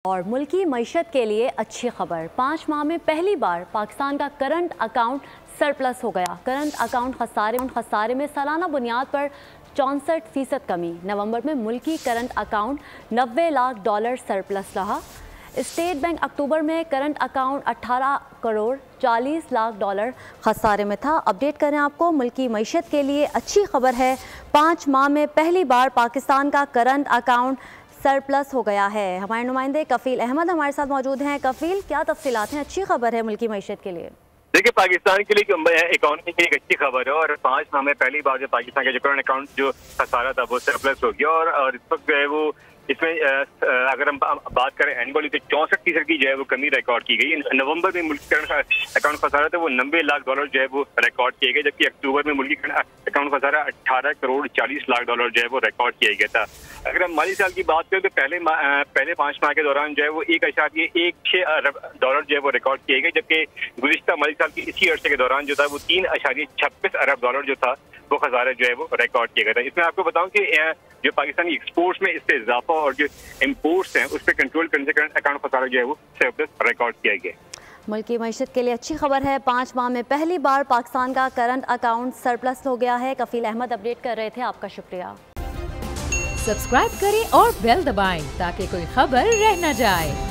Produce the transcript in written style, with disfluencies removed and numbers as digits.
और मुल्की मईशत के लिए अच्छी खबर। 5 माह में पहली बार पाकिस्तान का करंट अकाउंट सरप्लस हो गया। करंट अकाउंट खसारे में सालाना बुनियाद पर 64% कमी। नवंबर में मुल्की करंट अकाउंट $90 लाख सरप्लस रहा। स्टेट बैंक अक्टूबर में करंट अकाउंट 18 करोड़ 40 लाख खसारे में था। अपडेट करें आपको, मुल्की मईशत के लिए अच्छी खबर है। 5 माह में पहली बार पाकिस्तान का करंट अकाउंट सरप्लस हो गया है। हमारे नुमाइंदे कफील अहमद हमारे साथ मौजूद हैं। कफील, क्या तफसीलात हैं? अच्छी खबर है मुल्की मईशत के लिए। देखिए, पाकिस्तान के लिए इकॉनमी की एक अच्छी खबर है और 5 माह में पहली बार जो पाकिस्तान का जो करंट अकाउंट जो खसारा था वो सरप्लस हो गया और इस वक्त जो है वो इसमें अगर हम बात करें एनुअली तो 64% की जो है वो कमी रिकॉर्ड की गई। नवंबर में मुल्की करंट अकाउंट खसारा था वो $90 लाख जो है वो रिकॉर्ड किए गए, जबकि अक्टूबर में मुल्की अकाउंट खसारा 18 करोड़ 40 लाख जो है वो रिकॉर्ड किया गया था। अगर हम माली साल की बात करें तो पहले 5 माह के दौरान जो है वो 1.16 अरब जो है वो रिकॉर्ड किए गए, जबकि गुज़िश्ता माली साल की इसी अरसे के दौरान जो था वो 3.26 अरब जो था वो खसारा जो है वो रिकॉर्ड किया गया था। इसमें आपको बताऊं कि जो पाकिस्तानी एक्सपोर्ट्स में इससे इजाफा और जो इम्पोर्ट्स हैं उस पर कंट्रोल करने से करंट अकाउंट खसारा जो है वो सरप्लस रिकॉर्ड किया गया। मुल्की मईशत के लिए अच्छी खबर है। 5 माह में पहली बार पाकिस्तान का करंट अकाउंट सरप्लस हो गया है। कफील अहमद अपडेट कर रहे थे, आपका शुक्रिया। सब्सक्राइब करें और बेल दबाएं ताकि कोई खबर रह न जाए।